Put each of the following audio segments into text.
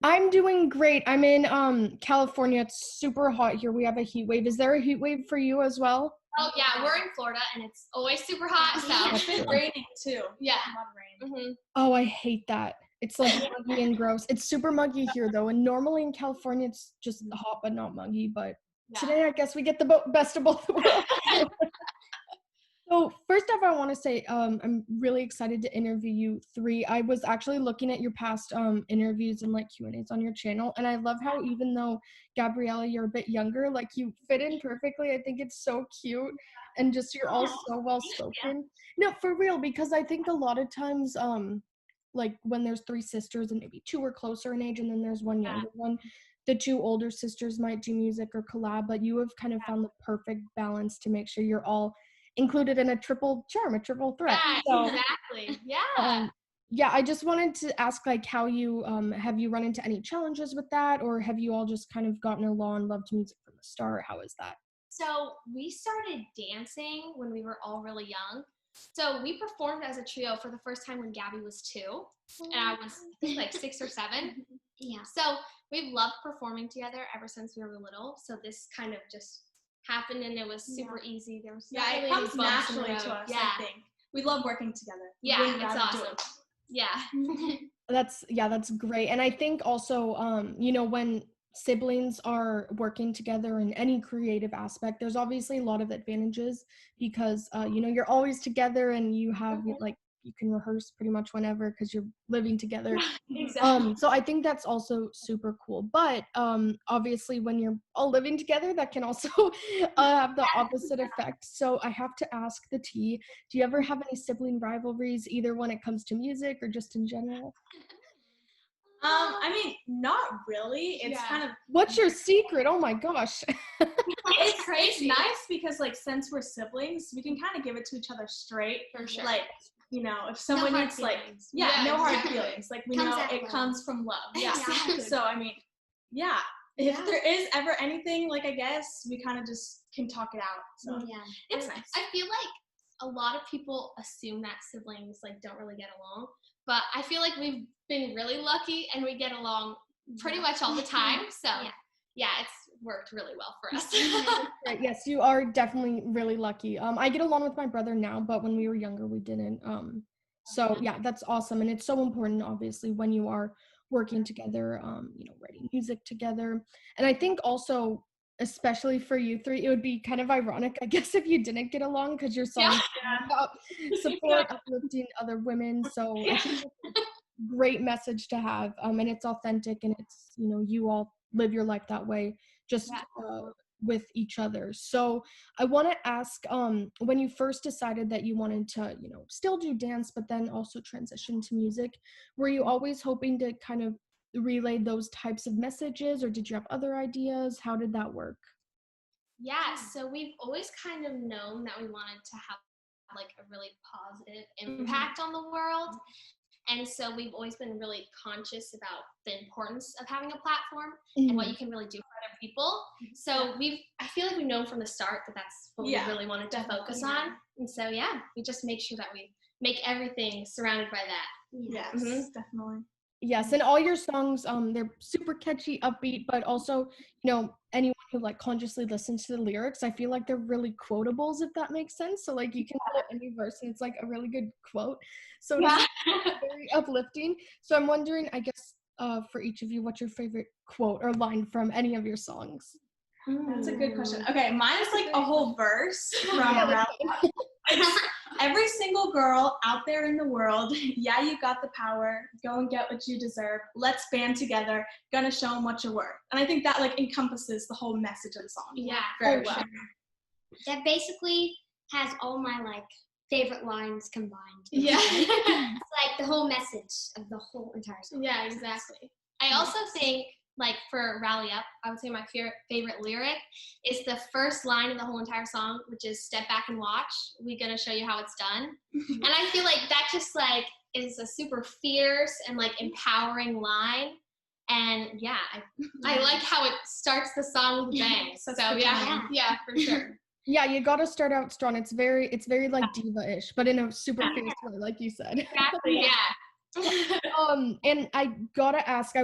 I'm doing great. I'm in California. It's super hot here. We have a heat wave. Is there a heat wave for you as well? Oh yeah, we're in Florida and it's always super hot. So It's been raining too. yeah. A lot of rain. Mm-hmm. Oh, I hate that. It's like muggy and gross. It's super muggy here though, and normally in California it's just hot but not muggy. But today I guess we get the best of both worlds. So first off, I want to say I'm really excited to interview you three. I was actually looking at your past interviews and like Q&As on your channel, and I love how even though Gabriella, you're a bit younger, like you fit in perfectly. I think it's so cute, and just you're all so well spoken. No, for real, because I think a lot of times like when there's three sisters and maybe two are closer in age, and then there's one younger one. The two older sisters might do music or collab, but you have kind of found the perfect balance to make sure you're all included in a triple charm, a triple threat. Yeah, so, exactly. Yeah. Yeah, I just wanted to ask like how you have you run into any challenges with that, or have you all just kind of gotten along and loved music from the start? How is that? So we started dancing when we were all really young. So we performed as a trio for the first time when Gabby was 2, and I was I think like 6 or 7. Yeah. So we've loved performing together ever since we were little. So this kind of just happened and it was super easy. There was not really it comes any bumps in the naturally to road. us, I think. We love working together. Yeah, it's awesome. Yeah. That's great. And I think also you know, when siblings are working together in any creative aspect, there's obviously a lot of advantages because you know, you're always together and you have like you can rehearse pretty much whenever because you're living together. Exactly. So I think that's also super cool. But obviously when you're all living together, that can also have the opposite effect. So I have to ask the T, do you ever have any sibling rivalries, either when it comes to music or just in general? I mean, not really. It's kind of What's your secret? Oh my gosh. it's crazy. It's nice because like since we're siblings, we can kind of give it to each other straight. For sure. Like, you know, if someone hard needs like feelings. no hard exactly. feelings. Like we Comes know out it love. comes from love. Yeah. Exactly. So I mean, yeah. If there is ever anything, like I guess we kind of just can talk it out. So Yeah. It's nice. I feel like a lot of people assume that siblings like don't really get along, but I feel like we've been really lucky and we get along pretty much all the time. So yeah, it's worked really well for us. Right, yes, you are definitely really lucky. I get along with my brother now, but when we were younger, we didn't. So yeah, that's awesome, and it's so important, obviously, when you are working together, you know, writing music together. And I think also, especially for you three, it would be kind of ironic, I guess, if you didn't get along because your songs are about support, uplifting other women. So I think it's a great message to have, and it's authentic, and it's, you know, you all live your life that way, just with each other. So I want to ask, when you first decided that you wanted to, you know, still do dance, but then also transition to music, were you always hoping to kind of relay those types of messages, or did you have other ideas? How did that work? Yeah, so we've always kind of known that we wanted to have like a really positive impact on the world. And so we've always been really conscious about the importance of having a platform and what you can really do for other people. So I feel like we've known from the start that that's what we really wanted to focus on. And so, yeah, we just make sure that we make everything surrounded by that. Yes, definitely. Yes, and all your songs, they're super catchy, upbeat, but also, you know, anyone who like consciously listens to the lyrics, I feel like they're really quotables, if that makes sense. So like you can quote any verse and it's like a really good quote. So it's very uplifting. So I'm wondering, I guess, for each of you, what's your favorite quote or line from any of your songs? That's a good question. Okay, mine is like a whole verse from every single girl out there in the world. Yeah, you got the power. Go and get what you deserve. Let's band together. Gonna show them what you're worth. And I think that like encompasses the whole message of the song. Yeah, very well. Sure. That basically has all my like favorite lines combined. Yeah. It's like the whole message of the whole entire song. Yeah, exactly. I also think, like, for Rally Up, I would say my favorite lyric is the first line of the whole entire song, which is "Step back and watch. We gonna show you how it's done." And I feel like that just like is a super fierce and like empowering line. And yeah, I like how it starts the song with a bang. So yeah, for sure. Yeah, you gotta start out strong. It's very like diva-ish, but in a super fierce way, like you said. Exactly. Yeah. And I gotta ask,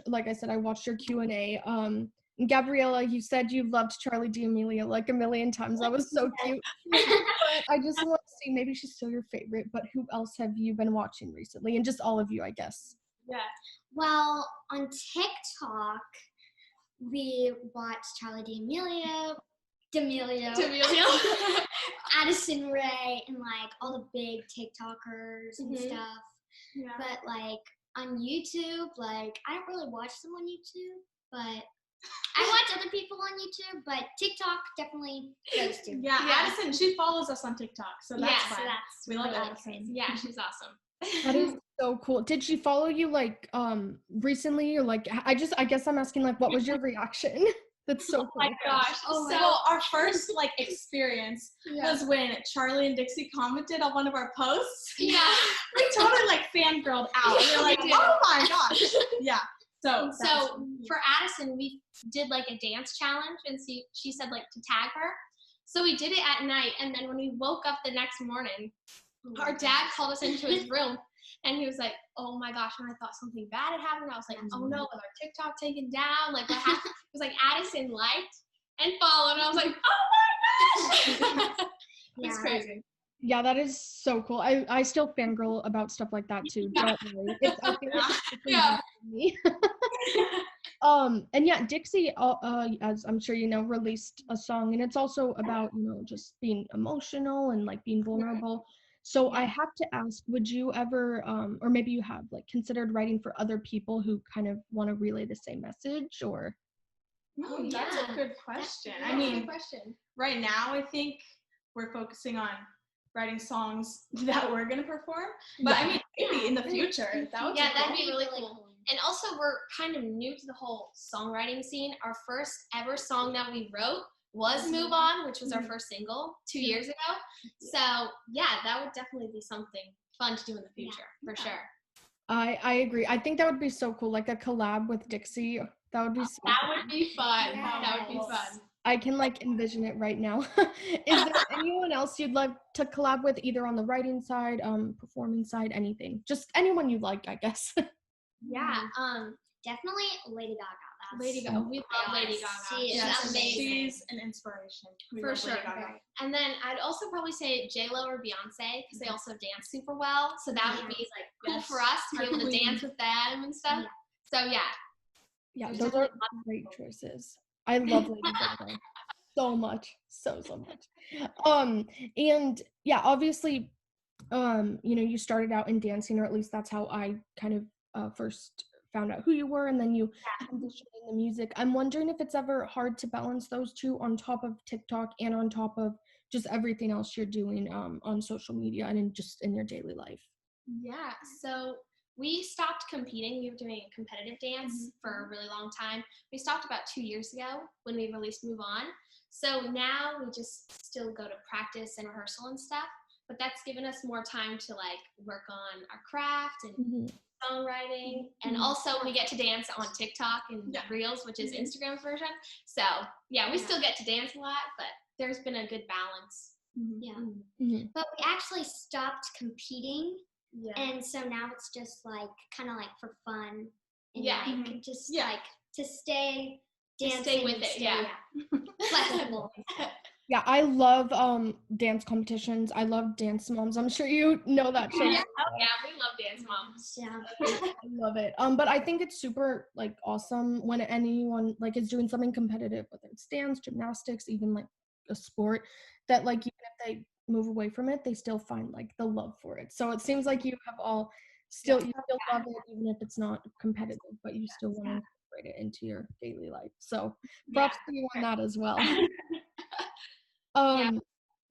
like I said, I watched your Q&A. Gabriella, you said you loved Charlie D'Amelio like a million times. That was so cute. But I just want to see, maybe she's still your favorite, but who else have you been watching recently? And just all of you, I guess. Yeah. Well, on TikTok, we watched Charlie D'Amelio, Addison Rae, and like all the big TikTokers and stuff. Yeah. But like on YouTube, like I don't really watch them on YouTube, but I watch other people on YouTube. But TikTok definitely goes to. Yeah, Addison, she follows us on TikTok, so that's fun. So we love really Addison. Yeah, she's awesome. That is so cool. Did she follow you like recently, or like I guess I'm asking like what was your reaction? That's so cool. Oh my gosh. Well, our first like experience was when Charlie and Dixie commented on one of our posts. Yeah. We totally like fangirled out. We were like, oh my gosh. Yeah. So for Addison, we did like a dance challenge, and she said like to tag her. So we did it at night, and then when we woke up the next morning, our dad called us into his room, and he was like, "Oh my gosh!" And I thought something bad had happened. I was like, "Oh no, was our TikTok taken down? Like what happened?" It was like Addison liked and followed, and I was like, "Oh my gosh!" It's crazy. Yeah, that is so cool. I still fangirl about stuff like that too. Don't worry. I think it's me. And yeah, Dixie, as I'm sure you know, released a song, and it's also about, you know, just being emotional and like being vulnerable. So I have to ask, would you ever, or maybe you have, like considered writing for other people who kind of want to relay the same message, or? That's a good question. I mean, right now I think we're focusing on writing songs that we're gonna perform. But I mean, maybe in the future, that'd be really cool. And also, we're kind of new to the whole songwriting scene. Our first ever song that we wrote was Move On, which was our first single 2 years ago. So yeah, that would definitely be something fun to do in the future, for sure. I agree. I think that would be so cool, like a collab with Dixie. That would be so That would be fun. Yes. That would be fun. I can like envision it right now. Is there anyone else you'd like to collab with, either on the writing side, performing side, anything? Just anyone you like, I guess. Yeah. Definitely Lady Gaga. Lady Gaga. We love Lady Gaga. She is amazing. She's an inspiration. For sure. And then I'd also probably say J-Lo or Beyonce, because they also dance super well. So that would be like cool for us to be able to dance with them and stuff. So Yeah, those are great choices. I love Lady Gaga so much, so much. And yeah, obviously, you know, you started out in dancing, or at least that's how I kind of first found out who you were, and then you transitioned into music. I'm wondering if it's ever hard to balance those two on top of TikTok and on top of just everything else you're doing on social media and just in your daily life. Yeah, so we stopped competing. We were doing competitive dance for a really long time. We stopped about 2 years ago when we released Move On. So now we just still go to practice and rehearsal and stuff, but that's given us more time to like work on our craft and songwriting. And also we get to dance on TikTok and Reels, which is Instagram's version. So yeah, we still get to dance a lot, but there's been a good balance. But we actually stopped competing. And so now it's just like kind of like for fun and like just like to stay dancing, stay with it, flexible. Yeah, I love dance competitions. I love Dance Moms. I'm sure you know that show. Yeah, we love Dance Moms. I love it. But I think it's super like awesome when anyone like is doing something competitive, whether it's dance, gymnastics, even like a sport, that like even if they move away from it, they still find like the love for it. So it seems like you have all you still love it, even if it's not competitive, but you still want to incorporate it into your daily life. So props to you on that as well.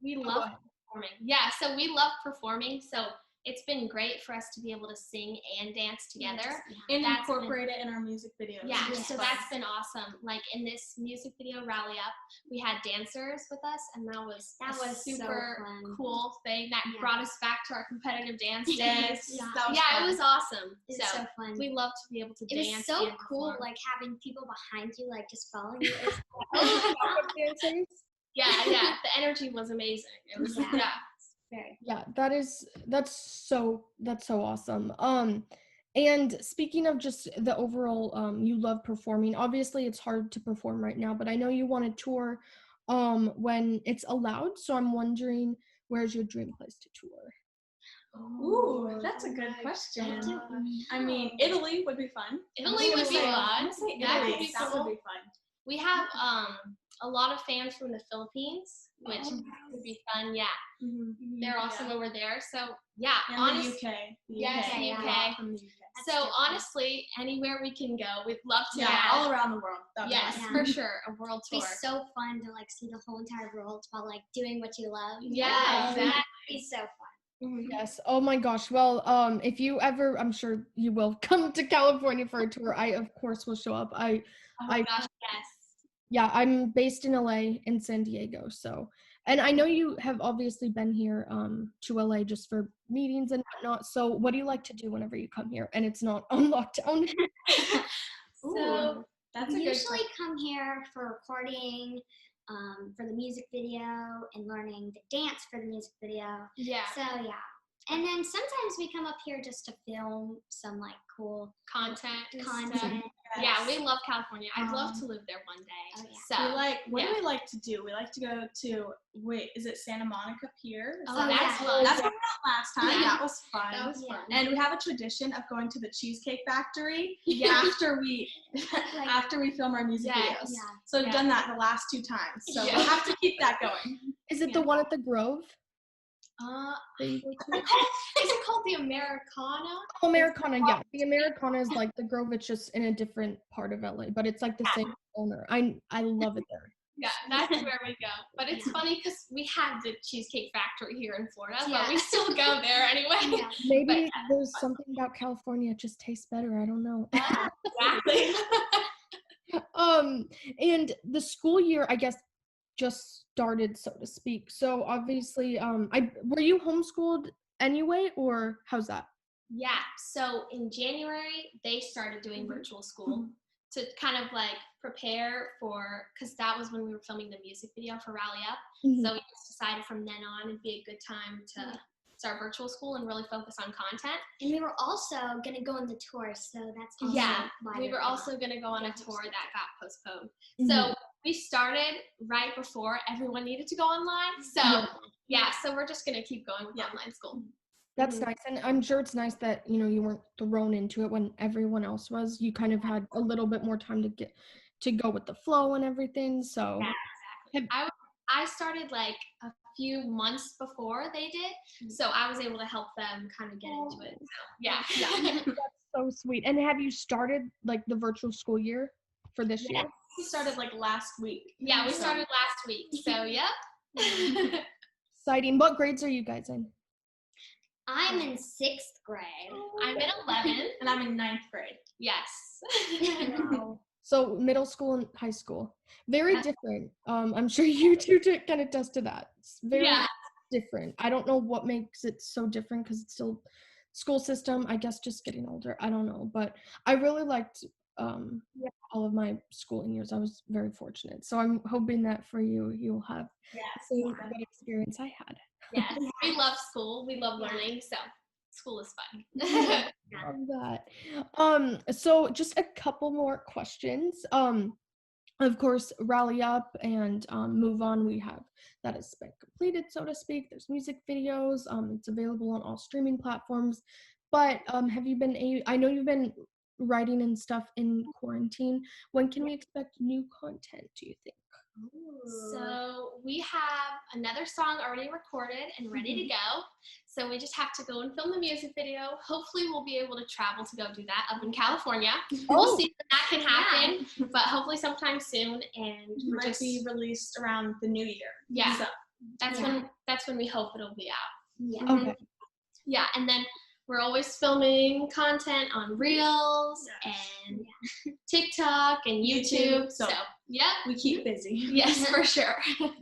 We love performing. Yeah, so we love performing. So it's been great for us to be able to sing and dance together. And incorporate it in our music videos. Yeah, so that's been awesome. Like in this music video, Rally Up, we had dancers with us, and that was super so cool thing that brought us back to our competitive dance days. It was awesome. It was so fun. We love to be able to dance. It was so cool, perform. like having people behind you, like just following you. It was Dancers? Yeah, the energy was amazing. It was Very. Yeah, that's so awesome. And speaking of just the overall, you love performing. Obviously, it's hard to perform right now, but I know you want to tour when it's allowed. So I'm wondering, where's your dream place to tour? Ooh, that's a good question. I mean, Italy would be fun. Italy would be fun. I'm gonna say That Italy. would be That cool. would be fun. We have a lot of fans from the Philippines, which would be fun. Yeah, they're awesome over there. So yeah, And honestly, the UK. yes, the Yeah. UK. From the UK. So honestly, anywhere we can go, we'd love to. Yeah, all around the world. That'd be Yes, fun. for sure, a world It'd tour. be so fun to like see the whole entire world while like doing what you love. Yeah, exactly. That'd be so fun. Yes. Oh my gosh. Well, if you ever, I'm sure you will come to California for a tour. I of course will show up. Oh my gosh, yes. Yeah, I'm based in LA in San Diego. So, and I know you have obviously been here to LA just for meetings and whatnot. So, what do you like to do whenever you come here and it's not on lockdown? So That's we a good usually come here for recording, for the music video, and learning the dance for the music video. Yeah. So yeah. And then sometimes we come up here just to film some like cool Content. content. Yeah, we love California. I'd love to live there one day. Oh, yeah. So what do we like to do? We like to go to is it Santa Monica Pier? Oh, Oh, that's yeah. fun. That's where we went last time. Yeah. That was fun. That was Yeah. fun. And we have a tradition of going to the Cheesecake Factory Yeah. after we film our music Yes. videos. Yeah. So we've Yeah. done that the last 2 times. So Yeah. we'll have to keep that going. Is it the one at the Grove? Is it called the Americana? Oh, Americana, yeah. The Americana is like the Grove. It's just in a different part of LA, but it's like the same owner. I love it there. Yeah, that's where we go. But it's funny because we have the Cheesecake Factory here in Florida, Yeah. but we still go there anyway. Yeah. Maybe there's something about California. It just tastes better. I don't know. Exactly. And the school year, I guess, just started, so to speak. So obviously, were you homeschooled anyway, or how's that? Yeah, so in January, they started doing virtual school to kind of like prepare for, because that was when we were filming the music video for Rally Up. So we just decided from then on it'd be a good time to start virtual school and really focus on content. And we were also gonna go on the tour, so that's also why we were also going to go on a tour that got postponed. So we started right before everyone needed to go online. So so we're just going to keep going with online school. That's nice. And I'm sure it's nice that, you weren't thrown into it when everyone else was. You kind of had a little bit more time to go with the flow and everything. So Yeah, exactly. I started like a few months before they did, so I was able to help them kind of get into it. So, yeah. That's so sweet. And have you started like the virtual school year for this year? We started like last week. Yeah, we started last week. So, yep. Exciting. What grades are you guys in? I'm in 6th grade. I'm in 11th. And I'm in 9th grade. Yes. So middle school and high school. Very different. I'm sure you two can attest to that. It's very different. I don't know what makes it so different because it's still school system. I guess just getting older. I don't know. But I really liked all of my schooling years. I was very fortunate. So I'm hoping that for you, you'll have the same good experience I had. Yes. We love school. We love learning. So school is fun. Love that. So just a couple more questions. Of course, Rally Up and Move On, we have that has been completed, so to speak. There's music videos. It's available on all streaming platforms. But have you been I know you've been writing and stuff in quarantine. When can we expect new content, do you think? So we have another song already recorded and ready to go. So we just have to go and film the music video. Hopefully we'll be able to travel to go do that up in California. We'll see if that can happen, but hopefully sometime soon. And It might be released around the new year. Yeah, So, that's when we hope it'll be out. Yeah. Okay. Yeah, and then we're always filming content on Reels and TikTok and YouTube. So, yep. we keep busy. Yes, for sure.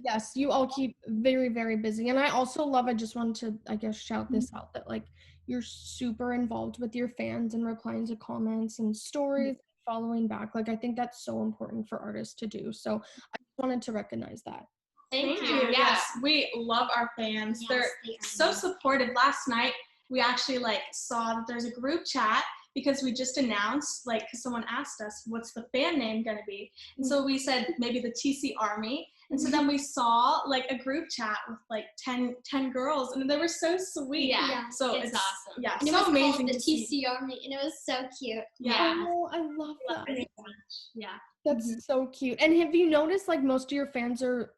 Yes, you all keep very, very busy. And I also I just wanted to, I guess, shout this out that like you're super involved with your fans and replying to comments and stories, following back. Like I think that's so important for artists to do. So I just wanted to recognize that. Thank you. Yes, we love our fans. Yes, They're they are so nice. supportive. Last night, we actually saw that there's a group chat because we just announced, because someone asked us, what's the fan name going to be? And so we said maybe the TC Army. And so then we saw a group chat with 10 girls, and they were so sweet. Yeah. So it's awesome. Yeah, And it so was amazing called the to see. TC Army, and it was so cute. Yeah. Oh, I love that. Yeah. That's so cute. And have you noticed most of your fans are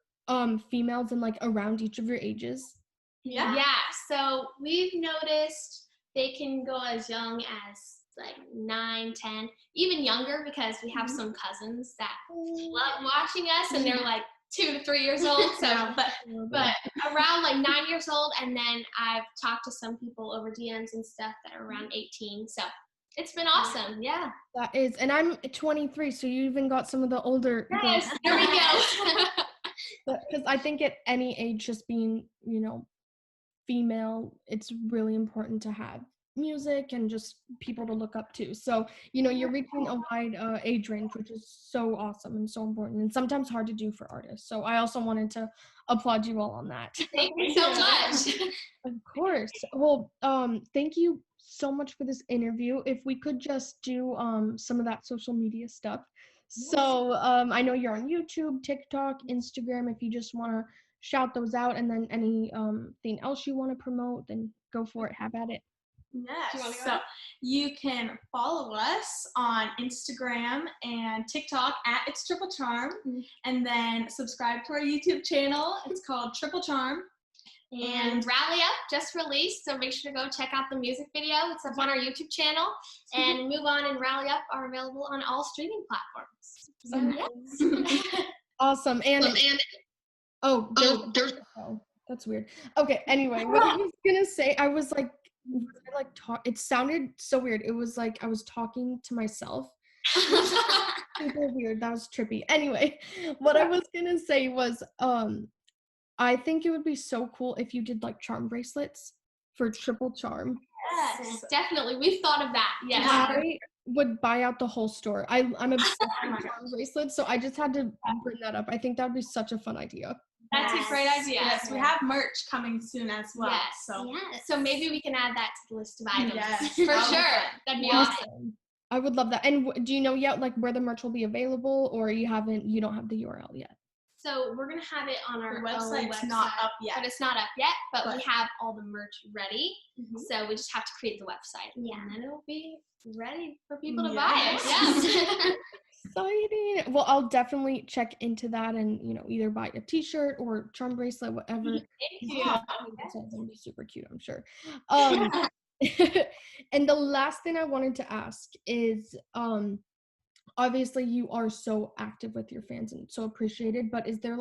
females and around each of your ages? Yeah. Yeah. So we've noticed they can go as young as 9, 10, even younger, because we have some cousins that love watching us, and they're 2 to 3 years old. So, Yeah, but around 9 years old, and then I've talked to some people over DMs and stuff that are around 18. So it's been awesome. Yeah. That is, and I'm 23, so you even got some of the older girls. Yes. There we go. Because I think at any age, just being, female, it's really important to have music and just people to look up to. So, you're reaching a wide age range, which is so awesome and so important, and sometimes hard to do for artists. So I also wanted to applaud you all on that. Thank you so much. Of course. Well, thank you so much for this interview. If we could just do some of that social media stuff. So I know you're on YouTube, TikTok, Instagram. If you just want to shout those out, and then anything else you want to promote, then go for it. Have at it. Yes. So you can follow us on Instagram and TikTok at It's Triple Charm, and then subscribe to our YouTube channel. It's called Triple Charm. And Rally Up just released, so make sure to go check out the music video. It's up on our YouTube channel. And Move On and Rally Up are available on all streaming platforms. So, yes. Awesome. And there's that's weird. Okay, anyway, what I was gonna say, I was it sounded so weird. It was I was talking to myself. Super weird. That was trippy. Anyway, what I was gonna say was I think it would be so cool if you did charm bracelets for Triple Charm. Yes, definitely. We've thought of that. Yes. I would buy out the whole store. I'm obsessed with charm bracelets, so I just had to bring that up. I think that would be such a fun idea. That's a great idea. Yes, we have merch coming soon as well. Yes. So maybe we can add that to the list of items. Yes. For sure. That'd be awesome. I would love that. And do you know yet where the merch will be available, or you don't have the URL yet? So we're going to have it on our website's website. not up yet. But it's not up yet, but we have all the merch ready. So we just have to create the website. Yeah. And then it'll be ready for people to buy it. Yeah. Exciting. Well, I'll definitely check into that and, either buy a t-shirt or charm bracelet, whatever. Thank you. It's going to be super cute, I'm sure. And the last thing I wanted to ask is, obviously you are so active with your fans and so appreciated, but is there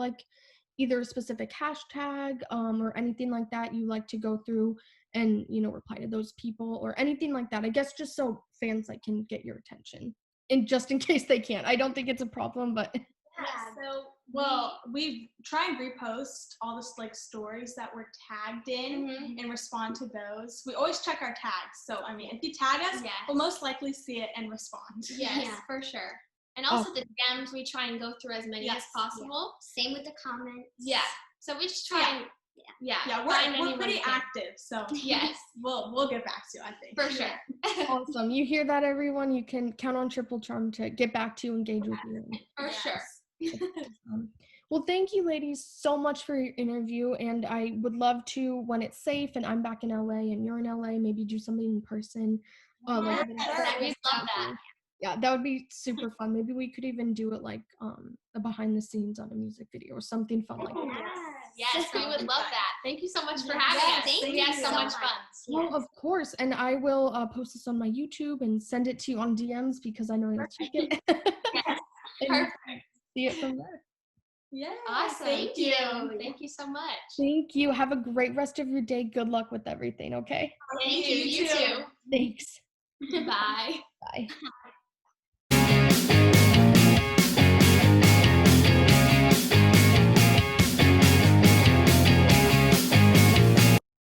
either a specific hashtag or anything like that you like to go through and reply to those people or anything like that? I guess just so fans can get your attention, and just in case they can't. I don't think it's a problem, but So we try and repost all the stories that we're tagged in and respond to those. We always check our tags. So if you tag us, we'll most likely see it and respond. Yes, for sure. And also the DMs, we try and go through as many as possible. Same with the comments. Yeah. So we just try and we're pretty active. So yes, we'll get back to you, I think. For sure. Awesome. You hear that, everyone? You can count on Triple Charm to get back to you, engage with you. For sure. Well, thank you, ladies, so much for your interview, and I would love to, when it's safe and I'm back in LA and you're in LA, maybe do something in person. We'd love that. Yeah, that would be super fun. Maybe we could even do it a behind the scenes on a music video or something fun like that. Yes, we would love that. Thank you so much for having us. We had so much fun. Well, of course, and I will post this on my YouTube and send it to you on DMs because I know you'll check it. Yes. Perfect. See it from there. Yeah. Awesome. Thank you. Thank you so much. Thank you. Have a great rest of your day. Good luck with everything, okay? Thank you. You too. Thanks. Bye. Bye.